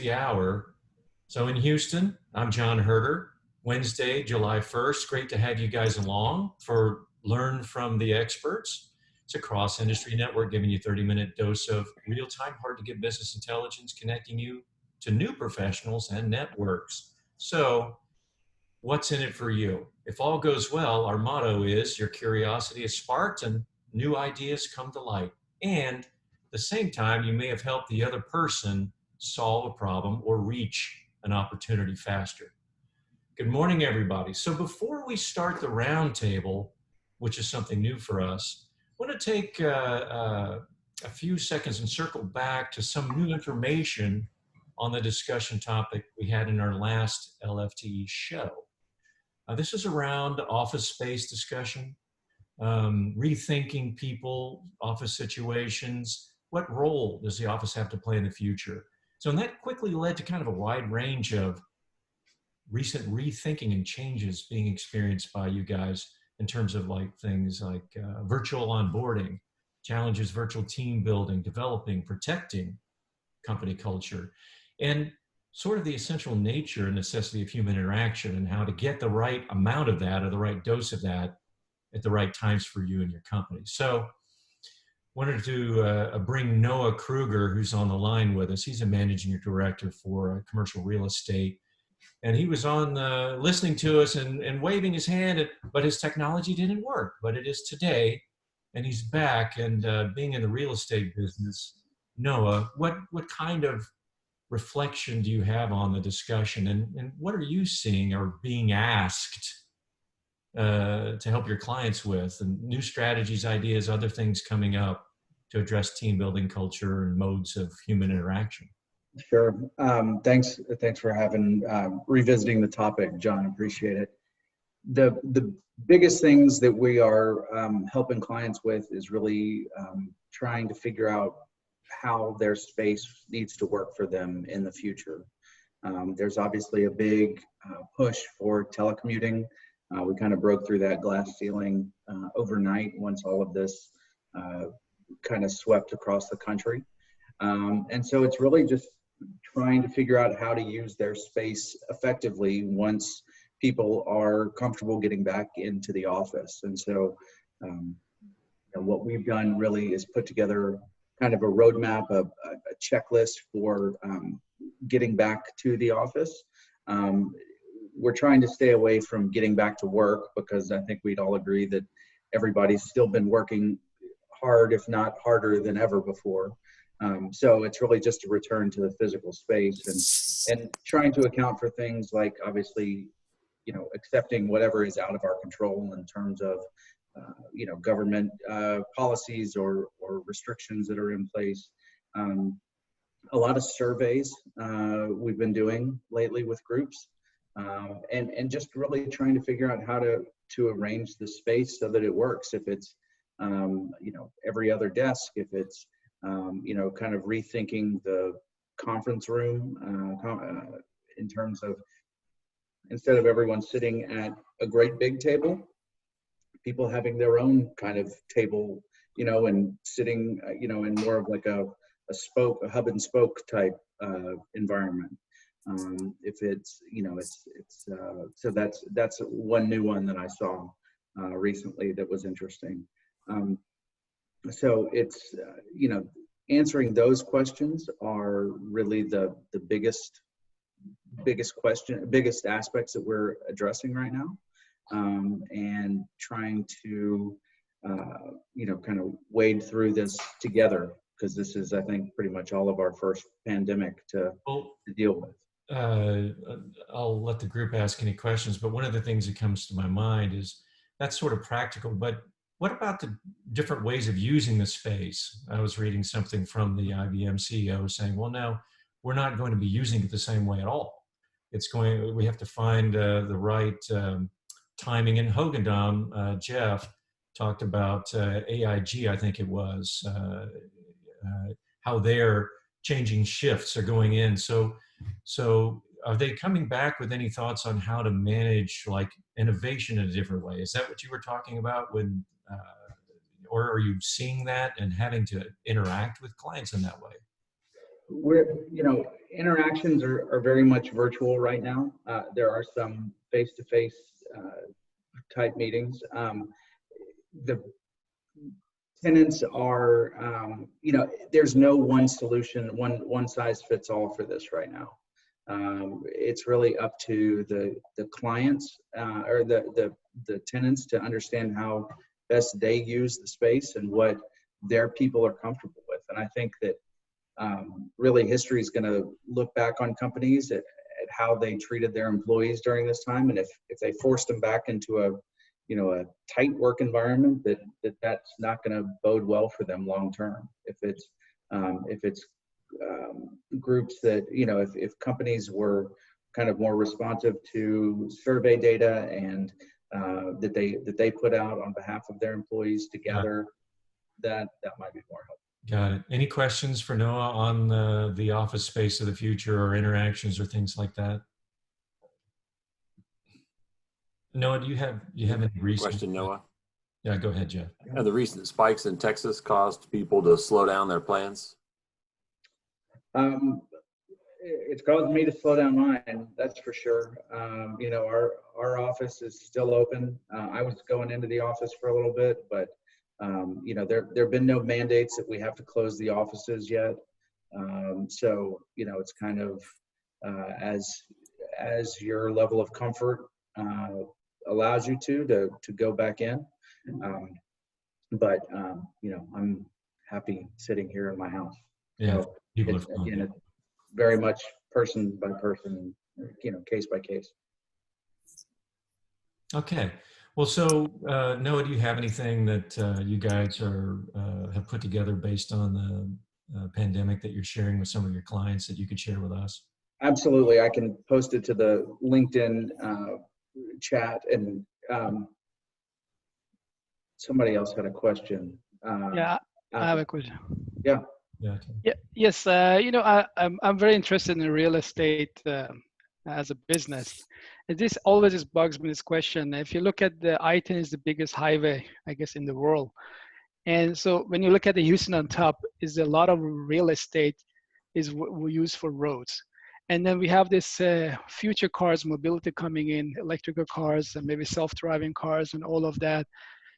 the hour. So in Houston, I'm John Herder. Wednesday, July 1st. Great to have you guys along for Learn from the Experts. It's a cross-industry network giving you a 30-minute dose of real-time, hard-to-get business intelligence, connecting you to new professionals and networks. So what's in it for you? If all goes well, our motto is your curiosity is sparked and new ideas come to light. And at the same time, you may have helped the other person solve a problem or reach an opportunity faster. Good morning, everybody. So before we start the roundtable, which is something new for us, I want to take a few seconds and circle back to some new information on the discussion topic we had in our last LFTE show. This is around office space discussion, rethinking people, office situations. What role does the office have to play in the future? So and that quickly led to kind of a wide range of recent rethinking and changes being experienced by you guys in terms of like things like virtual onboarding, challenges, virtual team building, developing, protecting company culture, and sort of the essential nature and necessity of human interaction and how to get the right amount of that or the right dose of that at the right times for you and your company. So wanted to bring Noah Kruger, who's on the line with us. He's a managing director for commercial real estate. And he was on listening to us and waving his hand, but his technology didn't work, but it is today. And he's back and being in the real estate business. Noah, what kind of reflection do you have on the discussion, and what are you seeing or being asked to help your clients with, and new strategies, ideas, other things coming up to address team building culture and modes of human interaction? Sure. Thanks for having revisiting the topic, John. Appreciate it. The biggest things that we are helping clients with is really trying to figure out how their space needs to work for them in the future. There's obviously a big push for telecommuting. We kind of broke through that glass ceiling overnight once all of this kind of swept across the country. And so it's really just trying to figure out how to use their space effectively once people are comfortable getting back into the office. And so what we've done really is put together kind of a roadmap, a checklist for getting back to the office. We're trying to stay away from getting back to work because I think we'd all agree that everybody's still been working hard, if not harder than ever before. So it's really just a return to the physical space and trying to account for things like, obviously, accepting whatever is out of our control in terms of government policies or restrictions that are in place. A lot of surveys we've been doing lately with groups, and just really trying to figure out how to arrange the space so that it works. If it's every other desk, if it's kind of rethinking the conference room in terms of, instead of everyone sitting at a great big table, people having their own kind of table, and sitting, in more of like a hub and spoke type environment. If it's, so that's one new one that I saw recently that was interesting. So it's, answering those questions are really the biggest aspects that we're addressing right now. And trying to, kind of wade through this together, because this is, I think, pretty much all of our first pandemic to deal with. I'll let the group ask any questions, but one of the things that comes to my mind is that's sort of practical, but what about the different ways of using the space? I was reading something from the IBM CEO saying, well, no, we're not going to be using it the same way at all. We have to find the right timing. And Hogendom, Jeff, talked about AIG, I think it was, how they're changing shifts or going in. So are they coming back with any thoughts on how to manage like innovation in a different way? Is that what you were talking about when, or are you seeing that and having to interact with clients in that way? Interactions are very much virtual right now. There are some face-to-face type meetings. The tenants are, there's no one solution, one size fits all for this right now. It's really up to the clients or the tenants to understand how best they use the space and what their people are comfortable with. And I think that really history is going to look back on companies at how they treated their employees during this time, and if they forced them back into a tight work environment, that's not going to bode well for them long term. If it's groups that, if companies were kind of more responsive to survey data and that they put out on behalf of their employees together, that might be more helpful. Got it. Any questions for Noah on the office space of the future or interactions or things like that? Noah, do you have any recent question, Noah? Yeah, go ahead, Jeff. Have the recent spikes in Texas caused people to slow down their plans? It's caused me to slow down mine, that's for sure. Our office is still open. I was going into the office for a little bit, but there have been no mandates that we have to close the offices yet. So it's kind of as your level of comfort allows you to go back in. But I'm happy sitting here in my house. Yeah, so people it's, are again, it's very much person by person, case by case. Okay. Well, so Noah, do you have anything that you guys have put together based on the pandemic that you're sharing with some of your clients that you could share with us? Absolutely. I can post it to the LinkedIn chat, and somebody else had a question. Yeah, I have a question. Yeah. Yeah. Okay. Yeah. Yes. I'm very interested in real estate as a business. And this always just bugs me, this question. If you look at the I-10 is the biggest highway, I guess, in the world. And so when you look at the Houston on top, is a lot of real estate is what we use for roads. And then we have this future cars, mobility coming in, electrical cars, and maybe self-driving cars and all of that.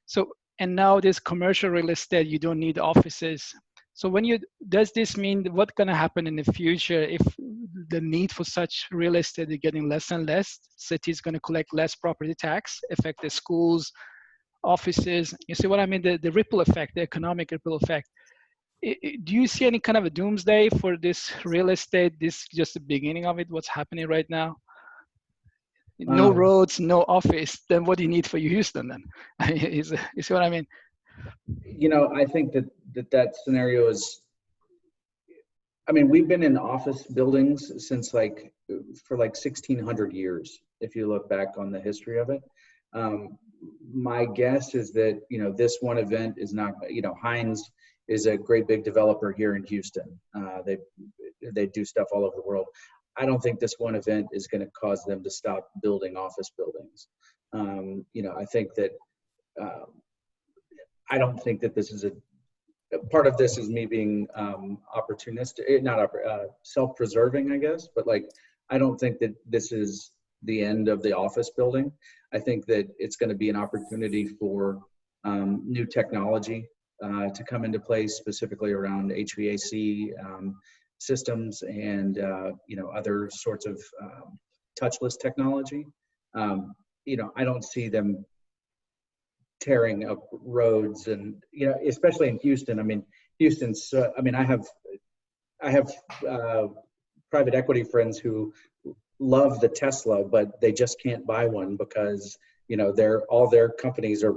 So, and now this commercial real estate, you don't need offices. So does this mean what's going to happen in the future if the need for such real estate is getting less and less? Cities going to collect less property tax, affect the schools, offices. You see what I mean? The ripple effect, the economic ripple effect. Do you see any kind of a doomsday for this real estate? This just the beginning of it, what's happening right now? No roads, no office, then what do you need for Houston then? You see what I mean? I think that scenario is, we've been in office buildings since for 1,600 years, if you look back on the history of it. My guess is that, this one event is not, Hines is a great big developer here in Houston. They do stuff all over the world. I don't think this one event is going to cause them to stop building office buildings. I think that, I don't think that this is part of this is me being opportunistic, not self-preserving, I guess, but I don't think that this is the end of the office building. I think that it's going to be an opportunity for new technology to come into place, specifically around HVAC systems and other sorts of touchless technology. I don't see them tearing up roads, and especially in Houston. Houston's. I have private equity friends who love the Tesla, but they just can't buy one because all their companies are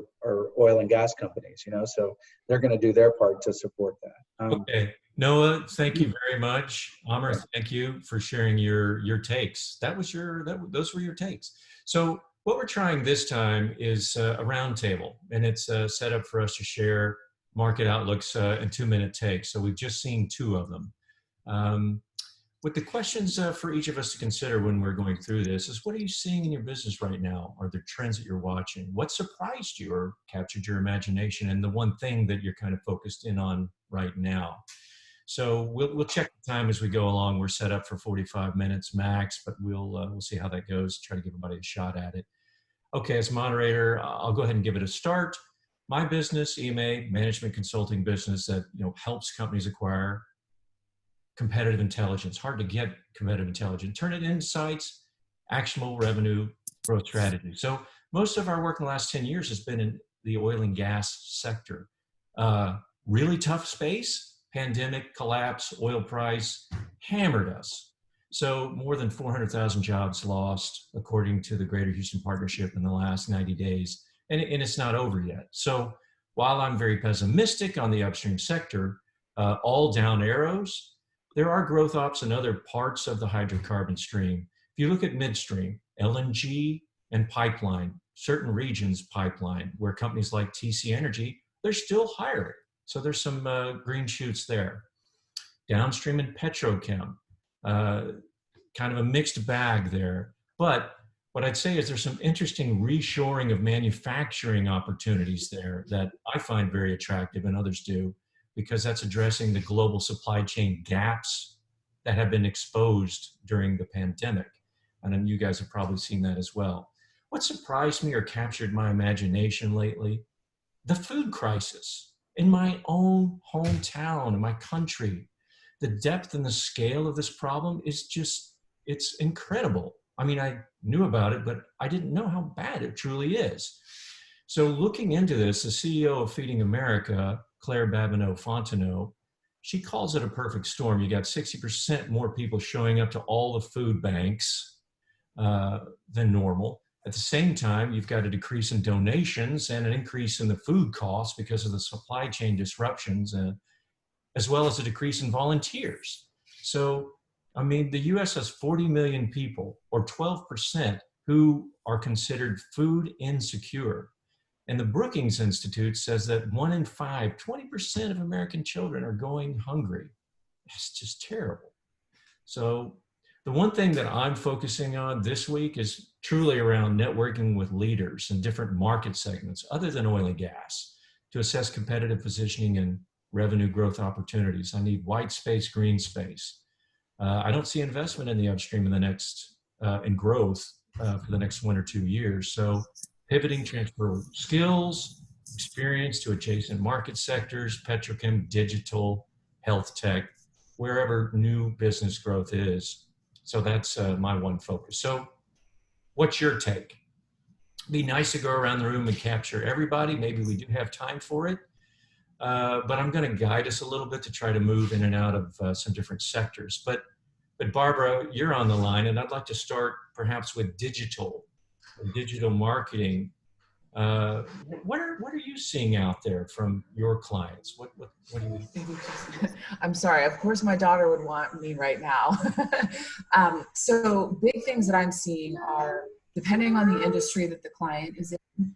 oil and gas companies. So they're going to do their part to support that. Okay, Noah, thank you very much. Amr, thank you for sharing your takes. Those were your takes. So what we're trying this time is a roundtable, and it's set up for us to share market outlooks in 2-minute takes. So we've just seen 2 of them. With the questions for each of us to consider when we're going through this is, what are you seeing in your business right now? Are there trends that you're watching? What surprised you or captured your imagination? And the one thing that you're kind of focused in on right now? So we'll check the time as we go along. We're set up for 45 minutes max, but we'll see how that goes. Try to give everybody a shot at it. Okay, as moderator, I'll go ahead and give it a start. My business, EMA, management consulting business that helps companies acquire competitive intelligence. Hard to get competitive intelligence. Turn it into insights, actionable revenue growth strategy. So most of our work in the last 10 years has been in the oil and gas sector. Really tough space, pandemic, collapse, oil price hammered us. So more than 400,000 jobs lost, according to the Greater Houston Partnership in the last 90 days. And it's not over yet. So while I'm very pessimistic on the upstream sector, all down arrows, there are growth ops in other parts of the hydrocarbon stream. If you look at midstream, LNG and pipeline, certain regions pipeline, where companies like TC Energy, they're still hiring. So there's some green shoots there. Downstream and petrochem, kind of a mixed bag there. But what I'd say is there's some interesting reshoring of manufacturing opportunities there that I find very attractive and others do, because that's addressing the global supply chain gaps that have been exposed during the pandemic. And then you guys have probably seen that as well. What surprised me or captured my imagination lately? The food crisis in my own hometown, in my country. The depth and the scale of this problem is just, it's incredible. I mean, I knew about it, but I didn't know how bad it truly is. So looking into this, the CEO of Feeding America, Claire Babineau-Fontenot, she calls it a perfect storm. You got 60% more people showing up to all the food banks than normal. At the same time, you've got a decrease in donations and an increase in the food costs because of the supply chain disruptions, as well as a decrease in volunteers. So, I mean, the US has 40 million people, or 12%, who are considered food insecure. And the Brookings Institute says that 1 in 5, 20% of American children are going hungry. That's just terrible. So the one thing that I'm focusing on this week is truly around networking with leaders in different market segments other than oil and gas to assess competitive positioning and revenue growth opportunities. I need white space, green space. I don't see investment in the upstream in the next, in growth for the next 1 or 2 years. So pivoting transferable skills, experience to adjacent market sectors, petrochem, digital, health tech, wherever new business growth is. So that's my one focus. So what's your take? Be nice to go around the room and capture everybody. Maybe we do have time for it. But I'm going to guide us a little bit to try to move in and out of some different sectors. But Barbara, you're on the line, and I'd like to start perhaps with digital marketing. What are you seeing out there from your clients? What do you? I'm sorry. Of course, my daughter would want me right now. So big things that I'm seeing are, depending on the industry that the client is in,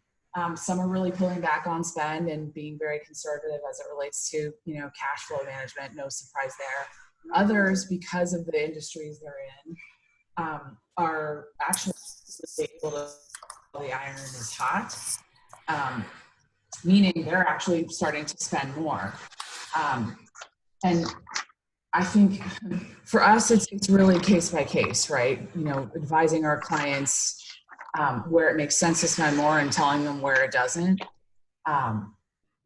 some are really pulling back on spend and being very conservative as it relates to, cash flow management. No surprise there. Others, because of the industries they're in, are actually able to. The iron is hot, meaning they're actually starting to spend more. And I think for us, it's really case by case, right? Advising our clients where it makes sense to spend more and telling them where it doesn't.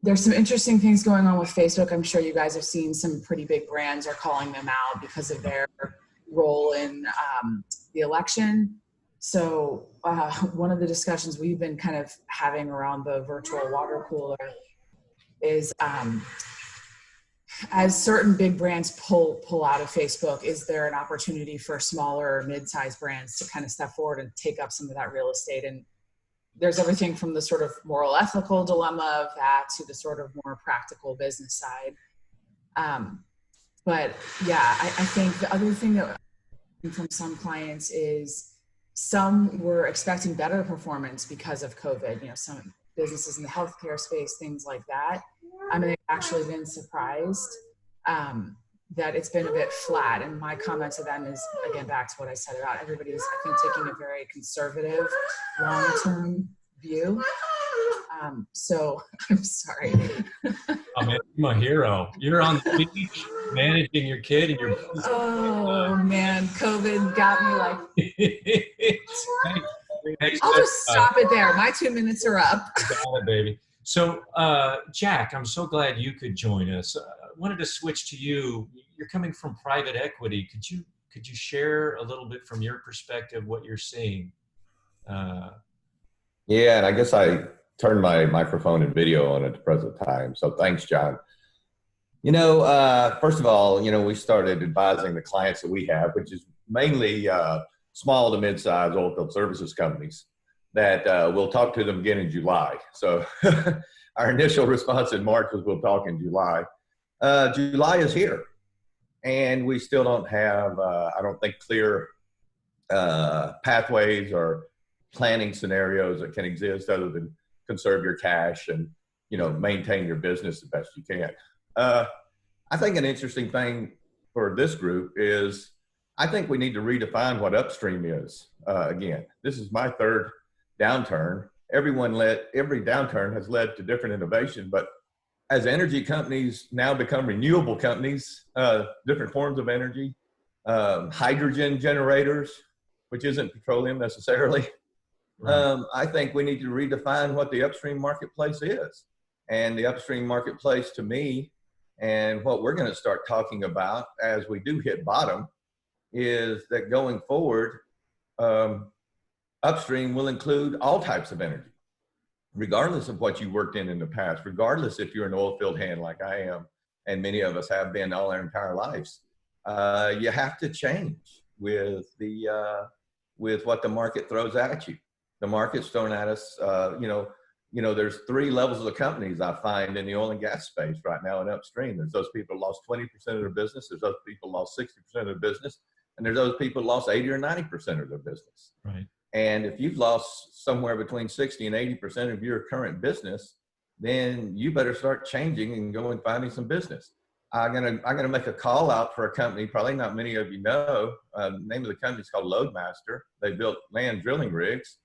There's some interesting things going on with Facebook. I'm sure you guys have seen some pretty big brands are calling them out because of their role in the election. So one of the discussions we've been kind of having around the virtual water cooler is as certain big brands pull out of Facebook, is there an opportunity for smaller or mid-sized brands to kind of step forward and take up some of that real estate? And there's everything from the sort of moral ethical dilemma of that to the sort of more practical business side. But yeah, I think the other thing that from some clients is some were expecting better performance because of COVID, some businesses in the healthcare space, things like that. I mean, I've actually been surprised that it's been a bit flat. And my comment to them is, again, back to what I said about everybody's, I think, taking a very conservative, long-term view. So I'm sorry. Oh, man, you're my hero. You're on the beach managing your kid and your Oh man, COVID got me like, hey, hey, I'll so, just stop it there. My 2 minutes are up. got it, baby. So, Jack, I'm so glad you could join us. I wanted to switch to you. You're coming from private equity. Could you share a little bit from your perspective what you're seeing? Uh, Yeah, and I guess I turned my microphone and video on at the present time. So thanks, John. First of all, we started advising the clients that we have, which is mainly small to mid-sized oilfield services companies that we'll talk to them again in July. So our initial response in March was we'll talk in July. July is here, and we still don't have, I don't think, clear pathways or planning scenarios that can exist other than conserve your cash and maintain your business the best you can. I think an interesting thing for this group is I think we need to redefine what upstream is. Again, this is my third downturn. Every downturn has led to different innovation, but as energy companies now become renewable companies, different forms of energy, hydrogen generators, which isn't petroleum necessarily. right. I think we need to redefine what the upstream marketplace is. And the upstream marketplace to me, and what we're going to start talking about as we do hit bottom, is that going forward, upstream will include all types of energy, regardless of what you worked in the past, regardless if you're an oil field hand like I am, and many of us have been all our entire lives. You have to change with what the market throws at you. The market's thrown at us. There's three levels of the companies I find in the oil and gas space right now in upstream. There's those people who lost 20% of their business. There's those people who lost 60% of their business. And there's those people who lost 80 or 90% of their business. Right. And if you've lost somewhere between 60 and 80% of your current business, then you better start changing and go and finding some business. I'm gonna make a call out for a company probably not many of you know. The name of the company is called Loadmaster. They built land drilling rigs.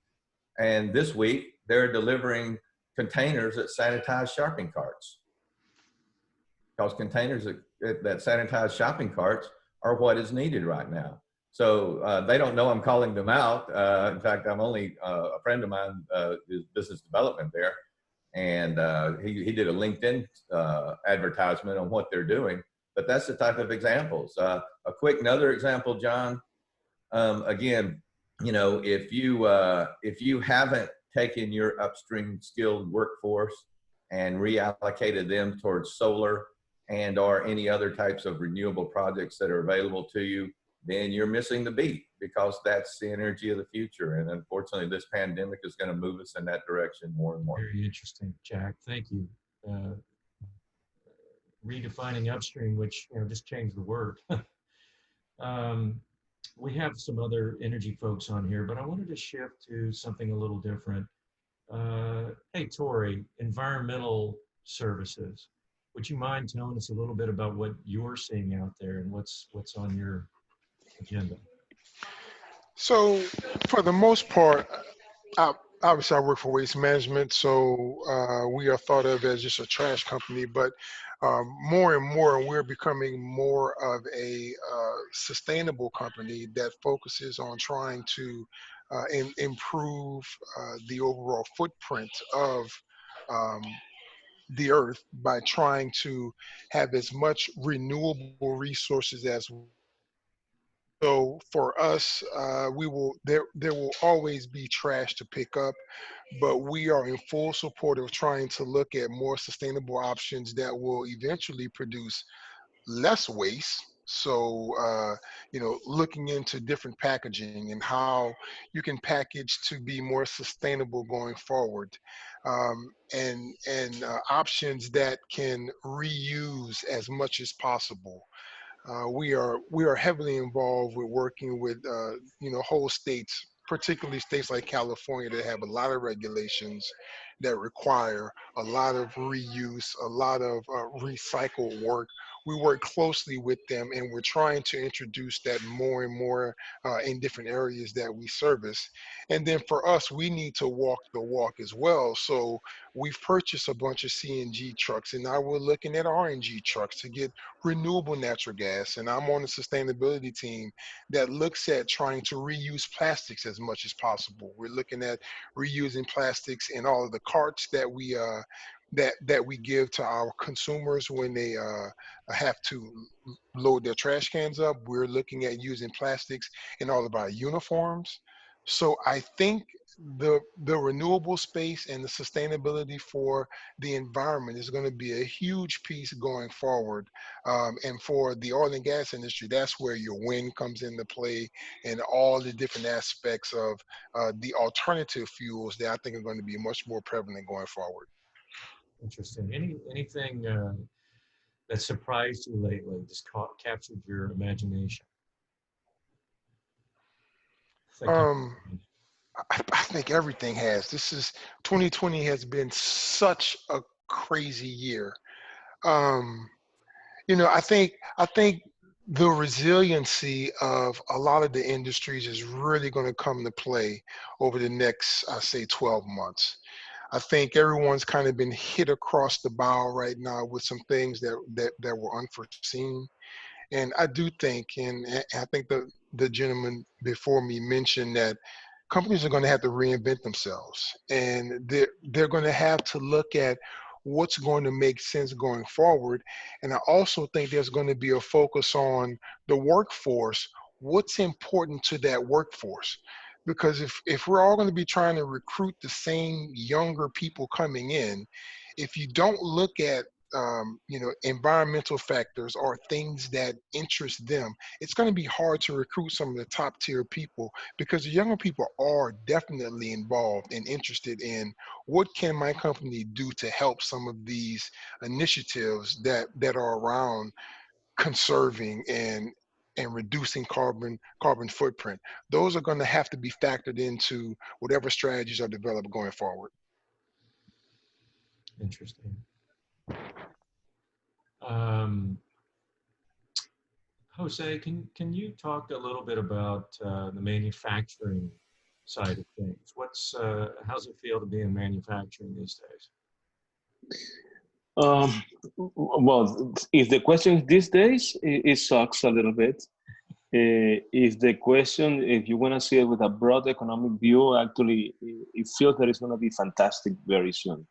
And this week, they're delivering containers that sanitize shopping carts. Because containers that sanitize shopping carts are what is needed right now. So they don't know I'm calling them out. In fact, I'm only a friend of mine is business development there. And he did a LinkedIn advertisement on what they're doing. But that's the type of examples. Another example, John, again, if you haven't taken your upstream skilled workforce and reallocated them towards solar and or any other types of renewable projects that are available to you, then you're missing the beat, because that's the energy of the future. And unfortunately, this pandemic is going to move us in that direction more and more. Very interesting, Jack. Thank you. Redefining upstream, which just changed the word. We have some other energy folks on here, but I wanted to shift to something a little different. Hey, Tori, environmental services. Would you mind telling us a little bit about what you're seeing out there and what's on your agenda? So, for the most part, obviously I work for waste management, so we are thought of as just a trash company. But more and more, we're becoming more of a sustainable company that focuses on trying to improve the overall footprint of um, the earth by trying to have as much renewable resources as. So for us, there will always be trash to pick up, but we are in full support of trying to look at more sustainable options that will eventually produce less waste. So looking into different packaging and how you can package to be more sustainable going forward, and options that can reuse as much as possible. We are heavily involved with working with whole states, particularly states like California that have a lot of regulations that require a lot of reuse, a lot of recycle work, we work closely with them, and we're trying to introduce that more and more in different areas that we service. And then for us, we need to walk the walk as well. So we've purchased a bunch of CNG trucks, and now we're looking at RNG trucks to get renewable natural gas. And I'm on the sustainability team that looks at trying to reuse plastics as much as possible. We're looking at reusing plastics in all of the carts that we give to our consumers when they have to load their trash cans up. We're looking at using plastics in all of our uniforms. So I think the renewable space and the sustainability for the environment is going to be a huge piece going forward. And for the oil and gas industry, that's where your wind comes into play, and all the different aspects of the alternative fuels that I think are going to be much more prevalent going forward. Interesting. Anything that surprised you lately, just captured your imagination? Um, I think everything has. 2020 has been such a crazy year. Um, I think the resiliency of a lot of the industries is really going to come to play over the next, I say, 12 months. I think everyone's kind of been hit across the bow right now with some things that were unforeseen. And I do think, and I think the gentleman before me mentioned that companies are going to have to reinvent themselves, and they're going to have to look at what's going to make sense going forward. And I also think there's going to be a focus on the workforce. What's important to that workforce? Because if we're all going to be trying to recruit the same younger people coming in, if you don't look at environmental factors or things that interest them, it's going to be hard to recruit some of the top tier people, because the younger people are definitely involved and interested in what can my company do to help some of these initiatives that are around conserving and reducing carbon footprint. Those are going to have to be factored into whatever strategies are developed going forward. Interesting. Um, Jose, can you talk a little bit about the manufacturing side of things? How's it feel to be in manufacturing these days? Well, if the question is these days, it sucks a little bit. If the question, if you want to see it with a broad economic view, actually, it feels that it's going to be fantastic very soon.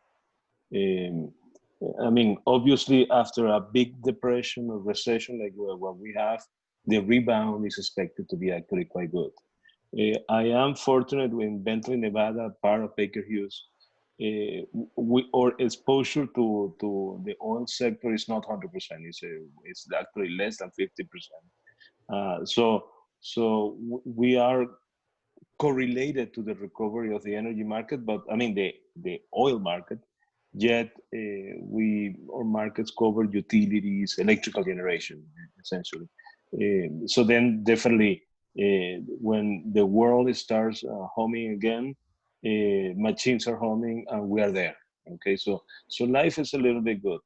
I mean, obviously, after a big depression or recession like what we have, the rebound is expected to be actually quite good. I am fortunate in Bentley, Nevada, part of Baker Hughes. Our exposure to the oil sector is not 100%. It's actually less than 50%. So we are correlated to the recovery of the energy market, but I mean the oil market. Yet our markets cover utilities, electrical generation, essentially. So then definitely when the world starts humming again, machines are humming and we are there. Okay, so life is a little bit good.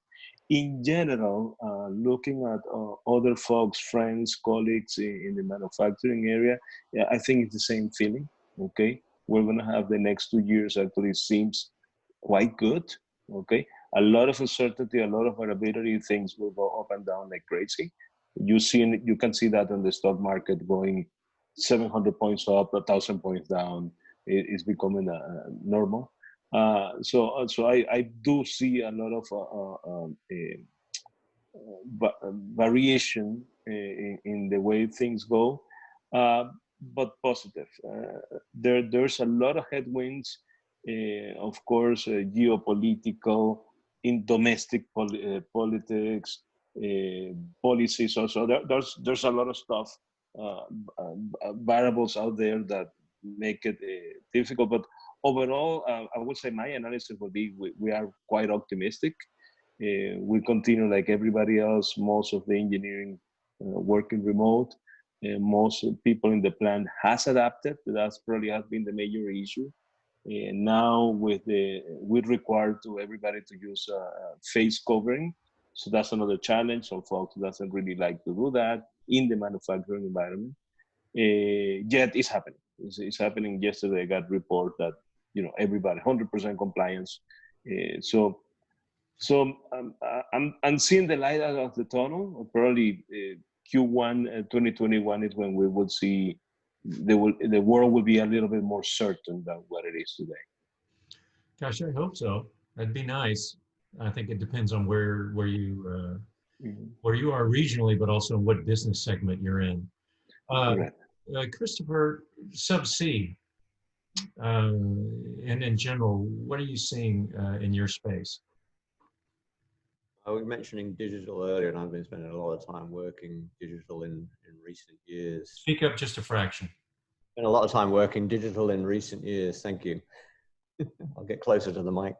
In general, looking at other folks, friends, colleagues in the manufacturing area, yeah, I think it's the same feeling. Okay, we're gonna have the next 2 years actually seems quite good. Okay, a lot of uncertainty, a lot of variability. Things will go up and down like crazy. You can see that on the stock market going 700 points up, 1,000 points down. It's becoming normal. So I do see a lot of variation in the way things go, but positive. There's a lot of headwinds, of course, geopolitical, in domestic politics, policies. Also, there's a lot of stuff, variables out there that make it difficult. But overall, I would say my analysis would be we are quite optimistic. We continue like everybody else, most of the engineering working remote. Most people in the plant has adapted. That's probably has been the major issue. Now we require to everybody to use face covering. So that's another challenge. Some folks doesn't really like to do that in the manufacturing environment. Yet it's happening. It's happening. Yesterday I got report that everybody 100% compliance. I'm seeing the light out of the tunnel. Probably Q1 2021 is when we will see the world will be a little bit more certain than what it is today. Gosh, I hope so. That'd be nice. I think it depends on where you are regionally, but also what business segment you're in. Christopher, Subsea, and in general, what are you seeing in your space? I was mentioning digital earlier, and I've been spending a lot of time working digital in recent years. Speak up just a fraction. Spent a lot of time working digital in recent years. Thank you. I'll get closer to the mic.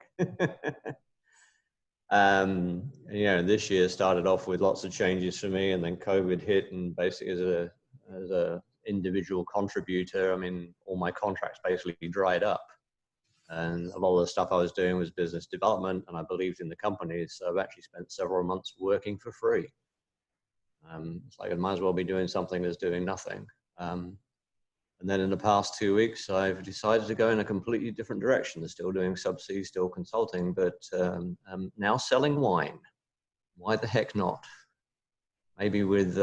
This year started off with lots of changes for me, and then COVID hit, and basically as a individual contributor, I mean, all my contracts basically dried up. And a lot of the stuff I was doing was business development, and I believed in the company. So I've actually spent several months working for free. It's like I might as well be doing something that's doing nothing. And then in the past 2 weeks, I've decided to go in a completely different direction. I'm still doing subsea, still consulting, but now selling wine. Why the heck not? Maybe with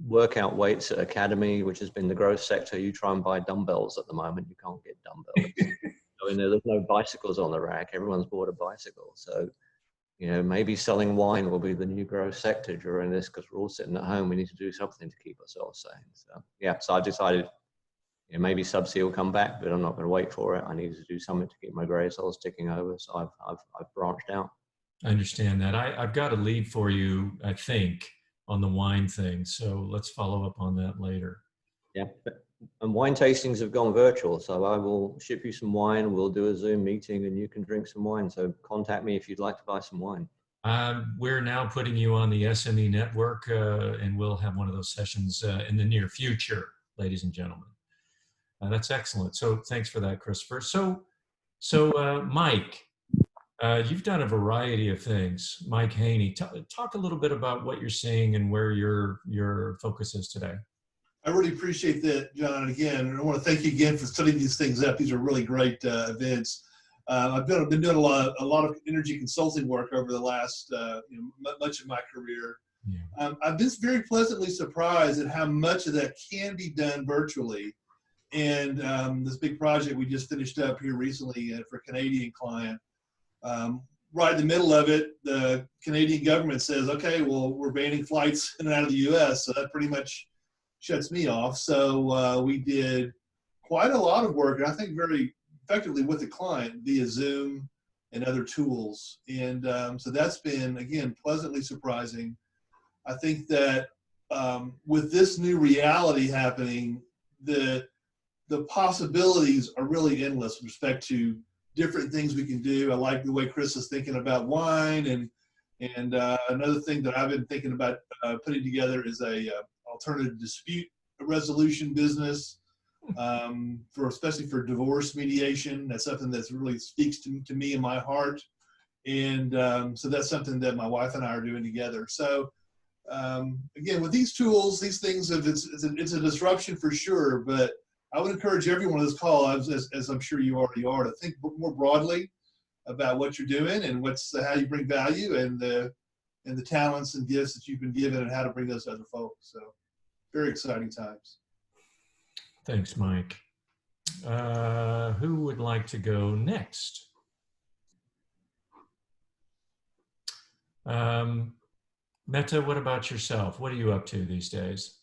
workout weights at Academy, which has been the growth sector, you try and buy dumbbells at the moment, you can't get dumbbells. There's no bicycles on the rack. Everyone's bought a bicycle. So, maybe selling wine will be the new growth sector during this, because we're all sitting at home. We need to do something to keep ourselves sane. So I decided, maybe subsea will come back, but I'm not going to wait for it. I need to do something to keep my gray cells ticking over. So I've branched out. I understand that. I've got a lead for you, I think, on the wine thing. So let's follow up on that later. Yeah. And wine tastings have gone virtual. So I will ship you some wine. We'll do a Zoom meeting and you can drink some wine. So contact me if you'd like to buy some wine. We're now putting you on the SME network, and we'll have one of those sessions in the near future, ladies and gentlemen. That's excellent. So thanks for that, Christopher. So Mike, you've done a variety of things. Mike Haney, talk a little bit about what you're seeing and where your focus is today. I really appreciate that, John. And again, I want to thank you again for setting these things up. These are really great events. I've been doing a lot of energy consulting work over the last much of my career. Yeah. I've been very pleasantly surprised at how much of that can be done virtually. And this big project we just finished up here recently for a Canadian client. Right in the middle of it, the Canadian government says, okay, well, we're banning flights in and out of the US, so that pretty much shuts me off. So we did quite a lot of work, and I think very effectively with the client via Zoom and other tools. And so that's been, again, pleasantly surprising. I think that with this new reality happening, the possibilities are really endless with respect to different things we can do. I like the way Chris is thinking about wine, and another thing that I've been thinking about putting together is a alternative dispute resolution business especially for divorce mediation. That's something that really speaks to me in my heart, and so that's something that my wife and I are doing together. So again, with these tools, these things, it's a disruption for sure, but I would encourage everyone on this call, as I'm sure you already are, to think more broadly about what you're doing and how you bring value and the talents and gifts that you've been given and how to bring those to other folks. So very exciting times. Thanks, Mike. Who would like to go next? Meta, what about yourself? What are you up to these days?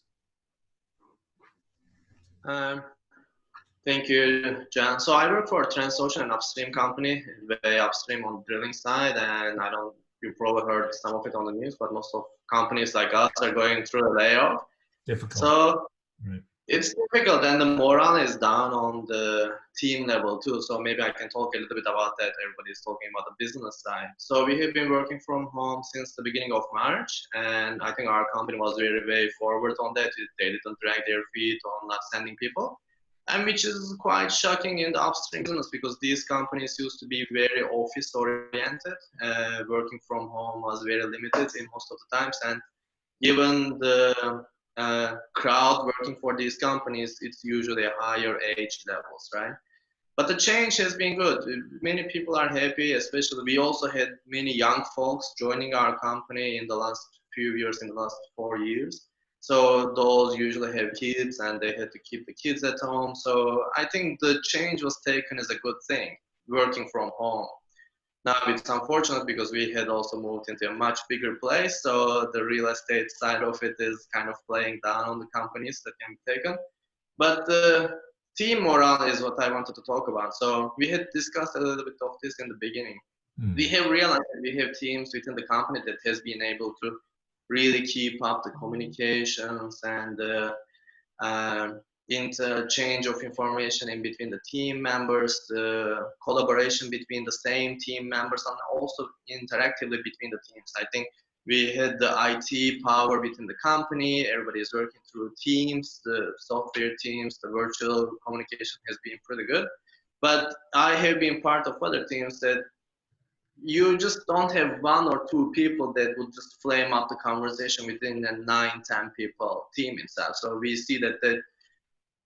Thank you, John. So I work for a Transocean and upstream company, very upstream on the drilling side, and you probably heard some of it on the news, but most of companies like us are going through a layoff. Difficult. So right. It's difficult, and the morale is down on the team level too. So maybe I can talk a little bit about that. Everybody's talking about the business side. So we have been working from home since the beginning of March, and I think our company was very, very forward on that. They didn't drag their feet on not sending people. and which is quite shocking in the upstream business because these companies used to be very office oriented. Working from home was very limited in most of the times, and given the crowd working for these companies, it's usually higher age levels, right? But the change has been good. Many people are happy, especially we also had many young folks joining our company in the last few years, in the last 4 years. So those usually have kids and they had to keep the kids at home. So I think the change was taken as a good thing, working from home. Now it's unfortunate because we had also moved into a much bigger place. So the real estate side of it is kind of playing down on the companies that can be taken. But team morale is what I wanted to talk about. So we had discussed a little bit of this in the beginning. We have realized that we have teams within the company that has been able to really keep up the communications and interchange of information in between the team members, the collaboration between the same team members, and also interactively between the teams. I think we had the IT power within the company. Everybody is working through teams, the software teams, the virtual communication has been pretty good. But I have been part of other teams that you just don't have one or two people that will just flame up the conversation within a 9-10 people team itself. So we see that the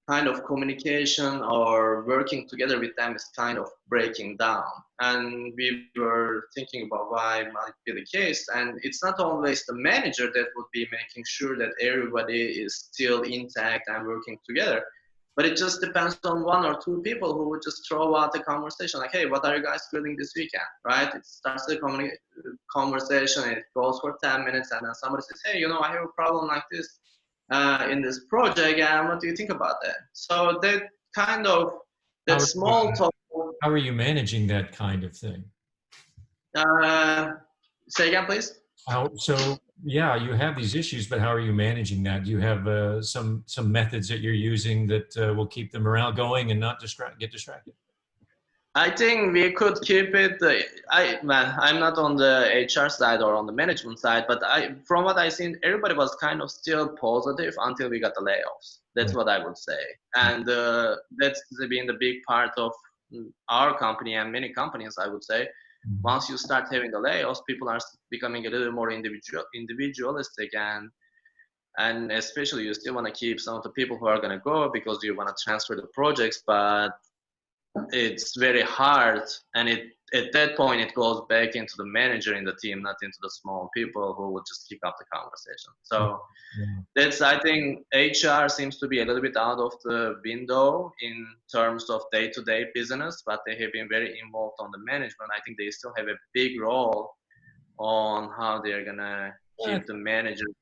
kind of communication or working together with them is kind of breaking down. And we were thinking about why it might be the case. And it's not always the manager that would be making sure that everybody is still intact and working together. But it just depends on one or two people who would just throw out a conversation like, hey, what are you guys feeling this weekend, right? It starts the conversation, it goes for 10 minutes, and then somebody says, hey, you know, I have a problem like this in this project, and what do you think about that? So that kind of, that small talk. How are you managing that kind of thing? Say again, please. So yeah, you have these issues, but how are you managing that? Do you have some methods that you're using that will keep the morale going and not get distracted? I think we could keep it. I'm not on the HR side or on the management side, but from what I've seen, everybody was kind of still positive until we got the layoffs. That's what I would say, and that's been the big part of our company and many companies, I would say. Once you start having the layoffs, people are becoming a little more individualistic, and especially you still want to keep some of the people who are going to go because you want to transfer the projects, but it's very hard, and at that point it goes back into the manager in the team, not into the small people who would just keep up the conversation. So that's, I think HR seems to be a little bit out of the window in terms of day-to-day business, but they have been very involved on the management. I think they still have a big role on how they're gonna keep the managers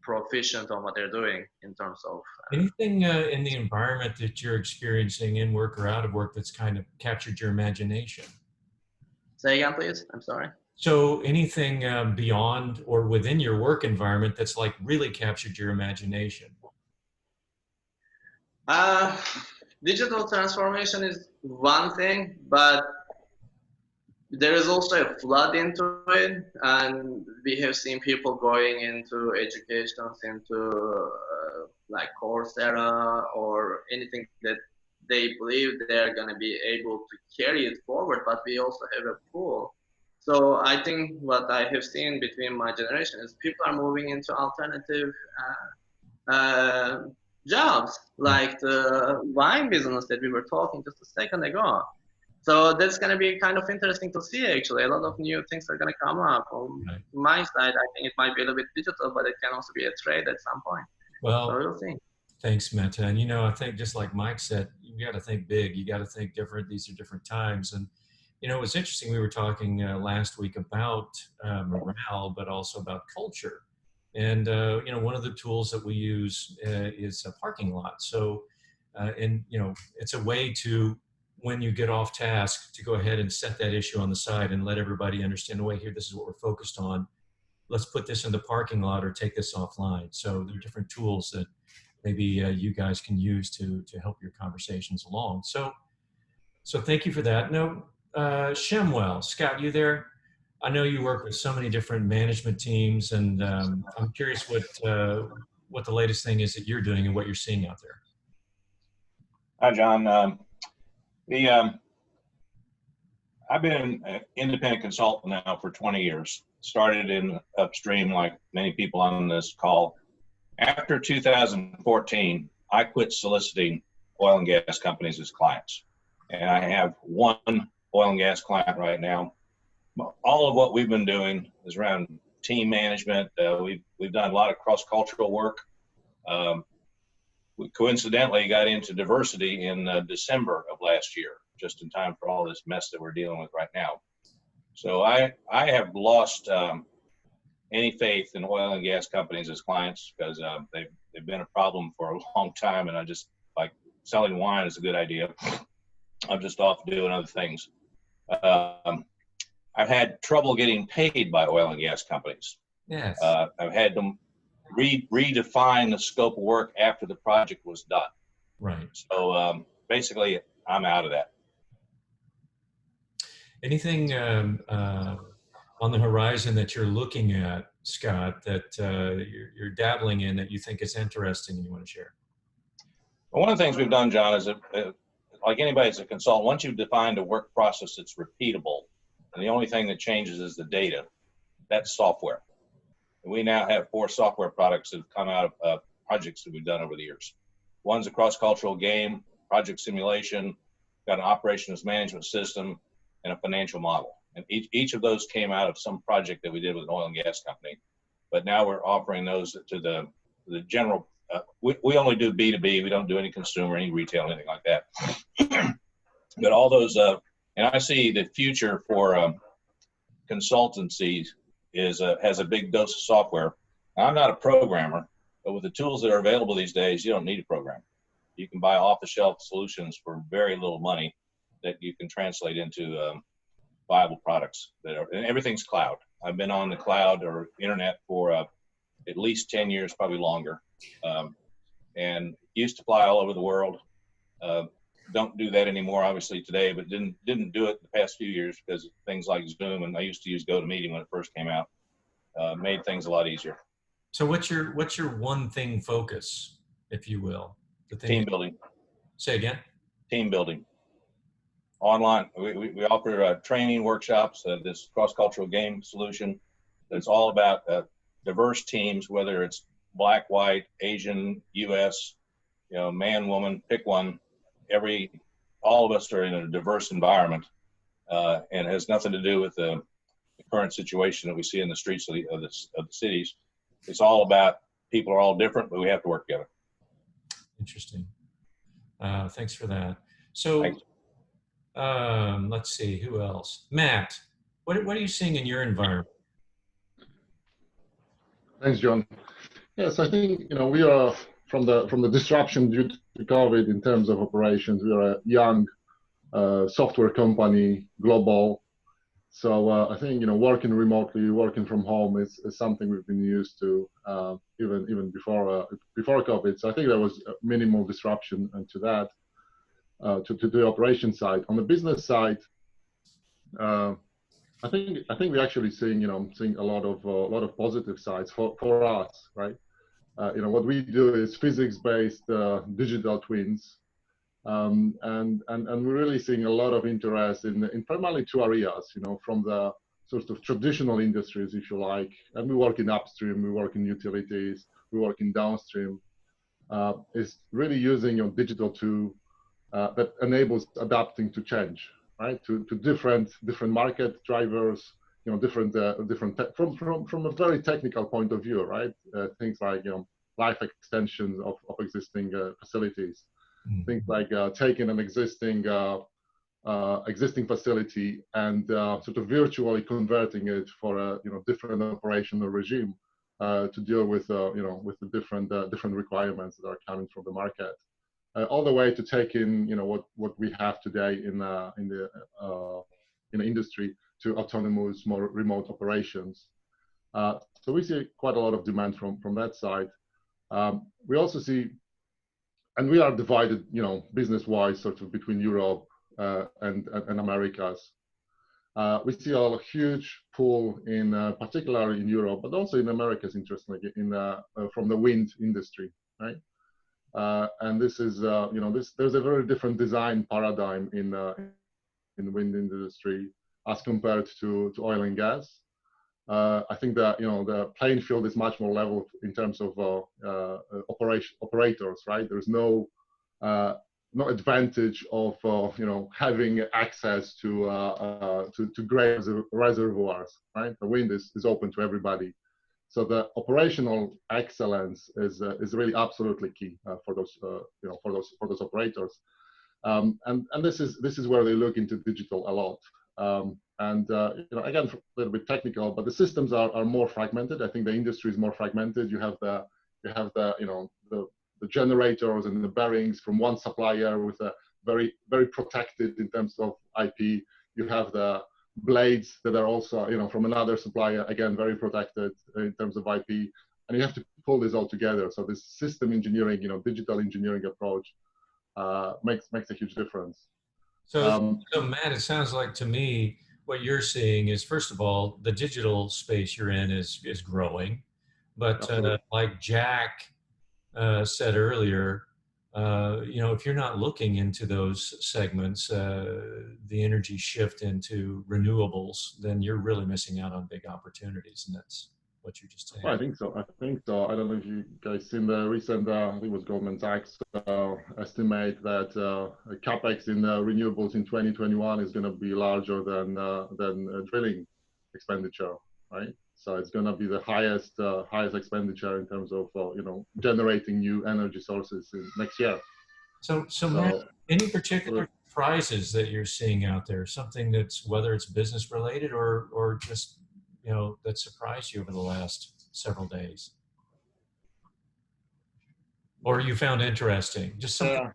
proficient on what they're doing in terms of anything in the environment that you're experiencing in work or out of work that's kind of captured your imagination. Say again, please. I'm sorry. So anything beyond or within your work environment that's like really captured your imagination? Digital transformation is one thing, but there is also a flood into it, and we have seen people going into education, into like Coursera or anything that they believe they're going to be able to carry it forward, but we also have a pool. So I think what I have seen between my generation is people are moving into alternative jobs, like the wine business that we were talking just a second ago. So that's going to be kind of interesting to see, actually. A lot of new things are going to come up. On my side, I think it might be a little bit digital, but it can also be a trade at some point. Well, so we'll see. Thanks, Meta. And, you know, I think just like Mike said, you got to think big. You got to think different. These are different times. And, you know, it was interesting. We were talking last week about morale, but also about culture. And, you know, one of the tools that we use is a parking lot. So, and, you know, it's a way to, when you get off task, to go ahead and set that issue on the side and let everybody understand, the way here, this is what we're focused on. Let's put this in the parking lot or take this offline. So there are different tools that maybe you guys can use to help your conversations along. So thank you for that. No, Shemwell, Scott, you there? I know you work with so many different management teams, and I'm curious what the latest thing is that you're doing and what you're seeing out there. Hi, John. I've been an independent consultant now for 20 years. Started in upstream, like many people on this call. After 2014, I quit soliciting oil and gas companies as clients. And I have one oil and gas client right now. All of what we've been doing is around team management. We've done a lot of cross-cultural work. We coincidentally got into diversity in December of last year, just in time for all this mess that we're dealing with right now. So I have lost any faith in oil and gas companies as clients because they've been a problem for a long time, and I just like selling wine is a good idea. I'm just off doing other things. I've had trouble getting paid by oil and gas companies. Yes. I've had them redefine the scope of work after the project was done. Right. So basically, I'm out of that. Anything on the horizon that you're looking at, Scott, that you're dabbling in that you think is interesting and you want to share? Well, one of the things we've done, John, is like anybody that's a consultant, once you've defined a work process that's repeatable, and the only thing that changes is the data, that's software. And we now have 4 software products that have come out of projects that we've done over the years. One's a cross-cultural game, project simulation, got an operations management system, and a financial model. And each of those came out of some project that we did with an oil and gas company. But now we're offering those to the general. We only do B2B. We don't do any consumer, any retail, anything like that. But all those, and I see the future for consultancies has a big dose of software. Now, I'm not a programmer, but with the tools that are available these days, you don't need a program. You can buy off-the-shelf solutions for very little money that you can translate into viable products and everything's cloud. I've been on the cloud or internet for at least 10 years, probably longer, and used to fly all over the world. Don't do that anymore, obviously, today, but didn't do it the past few years because things like Zoom, and I used to use GoToMeeting when it first came out, made things a lot easier. So what's your one thing focus, if you will? The thing Team building. Say again? Team building. Online, we offer training workshops, this cross-cultural game solution. It's all about diverse teams, whether it's black, white, Asian, U.S., man, woman, pick one. All of us are in a diverse environment, and it has nothing to do with the current situation that we see in the streets of the cities. It's all about people are all different, but we have to work together. Interesting. Thanks for that. So. Thanks. Let's see, who else? Matt, what are you seeing in your environment? Thanks, John. Yes, I think we are from the disruption due to COVID in terms of operations. We are a young software company, global. So I think working remotely, working from home is something we've been used to even before COVID. So I think there was minimal disruption into that. To the operation side. On the business side, I think we're actually seeing a lot of positive sides for us, right? What we do is physics-based digital twins, and we're really seeing a lot of interest in primarily 2 areas. From the sort of traditional industries, if you like, and we work in upstream, we work in utilities, we work in downstream. Is really using digital that enables adapting to change, right? To different market drivers, different from a very technical point of view, right? Things like life extensions of existing facilities, things like taking an existing facility and sort of virtually converting it for a different operational regime to deal with with the different requirements that are coming from the market. All the way to taking what we have today in the industry to autonomous, more remote operations. So we see quite a lot of demand from that side. We also see, and we are divided, business-wise, sort of between Europe and Americas. We see a huge pull in particularly in Europe, but also in Americas, interestingly, from the wind industry, right? And this is, there's a very different design paradigm in the wind industry as compared to oil and gas. I think that the playing field is much more level in terms of operators, right? There's no advantage of having access to great reservoirs, right? The wind is open to everybody. So the operational excellence is really absolutely key for those operators, and this is where they look into digital a lot. Again, a little bit technical, but the systems are more fragmented. I think the industry is more fragmented. You have the generators and the bearings from one supplier with a very protected in terms of IP. You have the blades that are also from another supplier, again very protected in terms of IP, and you have to pull this all together. So this system engineering, digital engineering approach makes a huge difference. So Matt, it sounds like to me what you're seeing is, first of all, the digital space you're in is growing, but like Jack said earlier, if you're not looking into those segments, the energy shift into renewables, then you're really missing out on big opportunities, and that's what you're just saying. Well, I think so. I don't know if you guys seen the recent, I think it was Goldman Sachs estimate that capex in renewables in 2021 is going to be larger than drilling expenditure, right? So it's going to be the highest expenditure in terms of generating new energy sources next year. So Matt, any particular surprises that you're seeing out there? Something that's, whether it's business related or just that surprised you over the last several days, or you found interesting? Just something.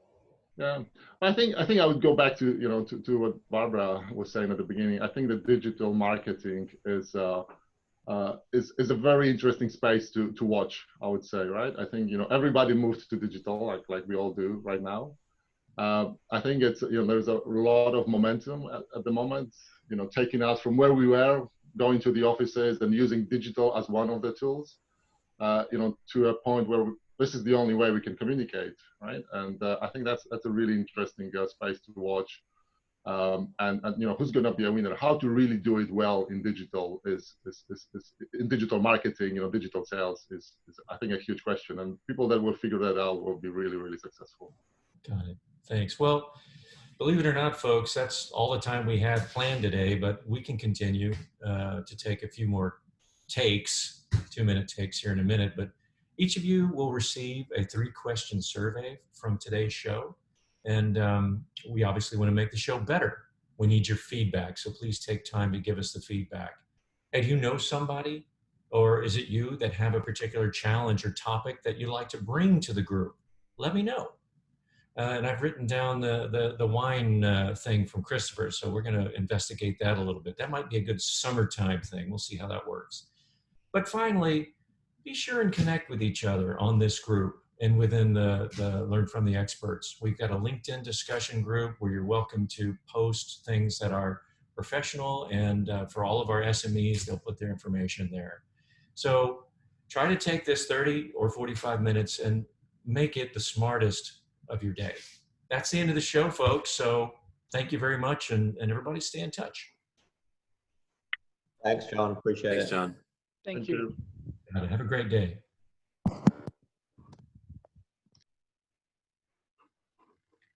Yeah. I think I would go back to to what Barbara was saying at the beginning. I think that digital marketing is a very interesting space to watch, I would say, right? I think everybody moved to digital like we all do right now. I think it's there's a lot of momentum at the moment, taking us from where we were, going to the offices and using digital as one of the tools, to a point where this is the only way we can communicate, right? And I think that's a really interesting space to watch. And who's going to be a winner? How to really do it well in digital is in digital marketing, digital sales is I think a huge question, and people that will figure that out will be really, really successful. Got it. Thanks. Well, believe it or not, folks, that's all the time we had planned today, but we can continue to take a few more takes, 2-minute takes here in a minute, but each of you will receive a 3-question survey from today's show. And we obviously want to make the show better. We need your feedback, so please take time to give us the feedback. And you know somebody, or is it you that have a particular challenge or topic that you'd like to bring to the group? Let me know. And I've written down the wine thing from Christopher, so we're going to investigate that a little bit. That might be a good summertime thing. We'll see how that works. But finally, be sure and connect with each other on this group and within the Learn from the Experts. We've got a LinkedIn discussion group where you're welcome to post things that are professional, and for all of our SMEs, they'll put their information there. So try to take this 30 or 45 minutes and make it the smartest of your day. That's the end of the show, folks. So thank you very much, and everybody stay in touch. Thanks, John. Appreciate it. Thanks, John. Thank you. Have a great day.